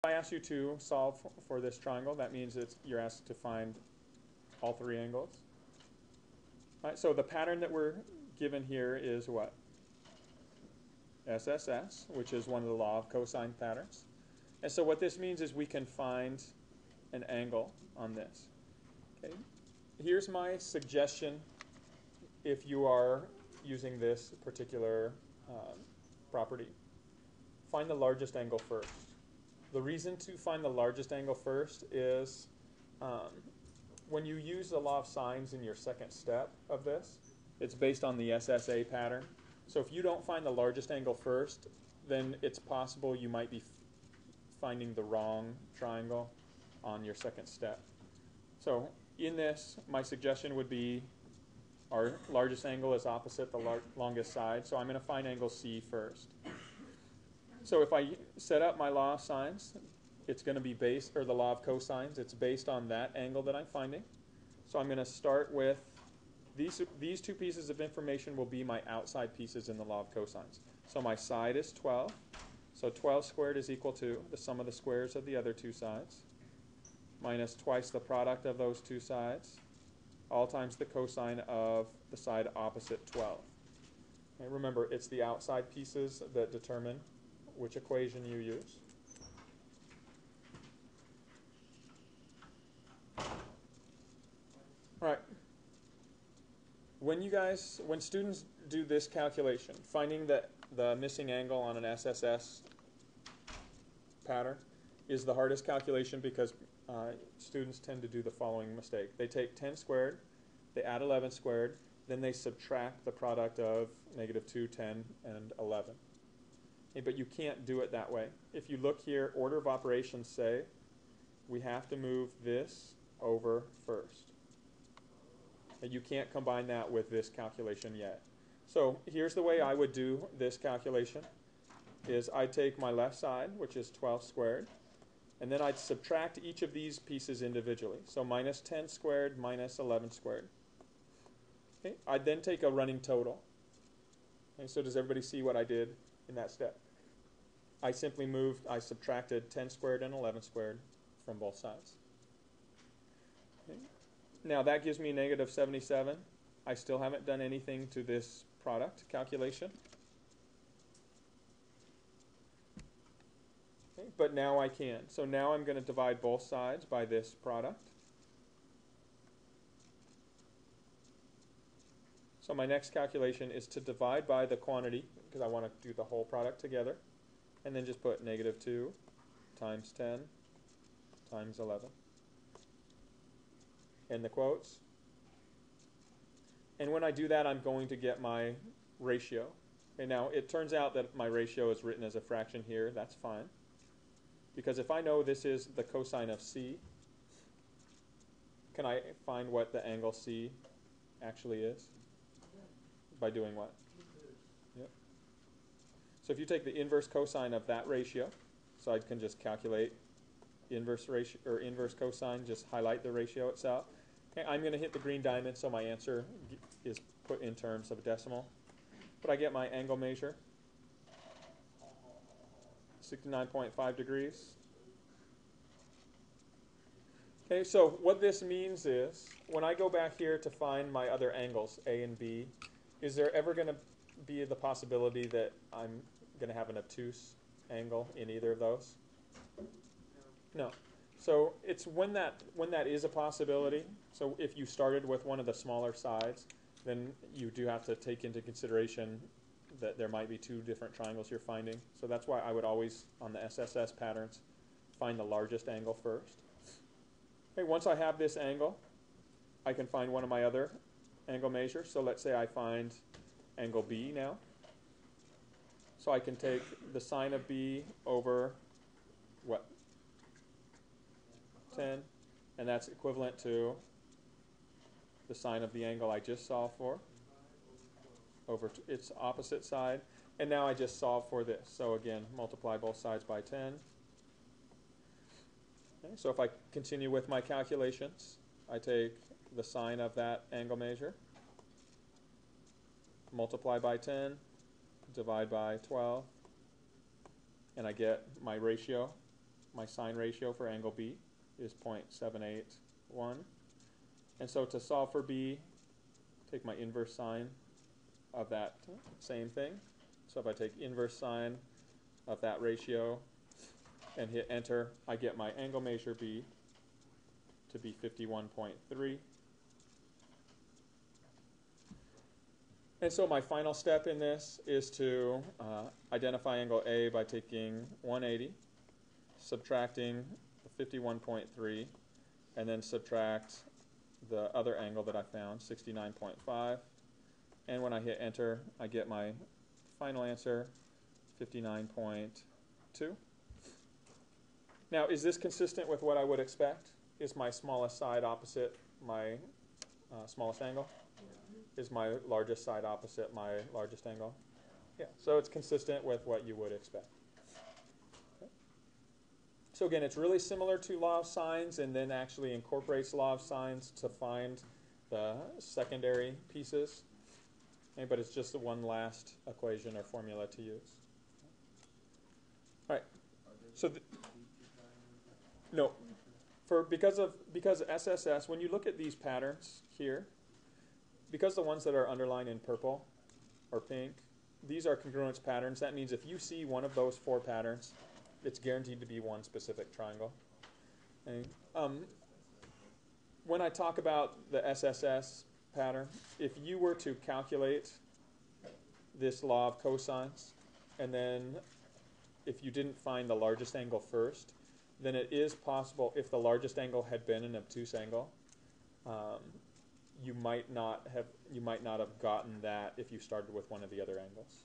I ask you to solve for this triangle, that means you're asked to find all three angles. All right, so the pattern that we're given here is what? SSS, which is one of the law of cosine patterns. And so what this means is we can find an angle on this. Okay. Here's my suggestion if you are using this particular property. Find the largest angle first. The reason to find the largest angle first is when you use the law of sines in your second step of this, it's based on the SSA pattern. So if you don't find the largest angle first, then it's possible you might be finding the wrong triangle on your second step. So in this, my suggestion would be our largest angle is opposite the longest side, so I'm going to find angle C first. So if I set up my law of sines, it's going to be based, or the law of cosines, it's based on that angle that I'm finding. So I'm going to start with these two pieces of information will be my outside pieces in the law of cosines. So my side is 12. So 12 squared is equal to the sum of the squares of the other two sides, minus twice the product of those two sides, all times the cosine of the side opposite 12. Okay, remember, it's the outside pieces that determine which equation you use. All right. When students do this calculation, finding that the missing angle on an SSS pattern is the hardest calculation because students tend to do the following mistake. They take 10 squared, they add 11 squared, then they subtract the product of -2, 10, and 11. Okay, but you can't do it that way. If you look here, order of operations say we have to move this over first. And you can't combine that with this calculation yet. So here's the way I would do this calculation, is I'd take my left side, which is 12 squared, and then I'd subtract each of these pieces individually. So minus 10 squared, minus 11 squared. Okay. I'd then take a running total. Okay, so does everybody see what I did in that step? I subtracted 10 squared and 11 squared from both sides. Okay. Now that gives me -77. I still haven't done anything to this product calculation. Okay, but now I can. So now I'm going to divide both sides by this product. So my next calculation is to divide by the quantity, because I want to do the whole product together, and then just put -2 times 10 times 11. In the quotes. And when I do that, I'm going to get my ratio. Okay, now, it turns out that my ratio is written as a fraction here. That's fine. Because if I know this is the cosine of C, can I find what the angle C actually is? By doing what? Yep. So if you take the inverse cosine of that ratio, so I can just calculate inverse ratio or inverse cosine, just highlight the ratio itself. Okay, I'm going to hit the green diamond, so my answer is put in terms of a decimal. But I get my angle measure, 69.5 degrees. Okay, so what this means is, when I go back here to find my other angles, A and B, is there ever going to be the possibility that I'm going to have an obtuse angle in either of those? No. So it's when that is a possibility. So if you started with one of the smaller sides, then you do have to take into consideration that there might be two different triangles you're finding. So that's why I would always, on the SSS patterns, find the largest angle first. Okay, once I have this angle, I can find one of my other angle measures. So let's say I find angle B now. So I can take the sine of B over what? 10, and that's equivalent to the sine of the angle I just solved for over its opposite side. And now I just solve for this. So again, multiply both sides by 10. Okay, so if I continue with my calculations, I take the sine of that angle measure, multiply by 10, divide by 12, and I get my ratio. my sine ratio for angle B is 0.781. And so to solve for B, take my inverse sine of that same thing. So if I take inverse sine of that ratio and hit enter, I get my angle measure B to be 51.3. And so my final step in this is to identify angle A by taking 180, subtracting 51.3, and then subtract the other angle that I found, 69.5. And when I hit enter, I get my final answer, 59.2. Now, is this consistent with what I would expect? Is my smallest side opposite my smallest angle? Is my largest side opposite my largest angle? Yeah, so it's consistent with what you would expect. Okay. So again, it's really similar to law of sines, and then actually incorporates law of sines to find the secondary pieces. Okay, but it's just the one last equation or formula to use. All right. So no, because SSS, when you look at these patterns here, because the ones that are underlined in purple or pink, these are congruence patterns. That means if you see one of those 4 patterns, it's guaranteed to be one specific triangle. Okay. When I talk about the SSS pattern, if you were to calculate this law of cosines, and then if you didn't find the largest angle first, then it is possible, if the largest angle had been an obtuse angle, you might not have gotten that if you started with one of the other angles.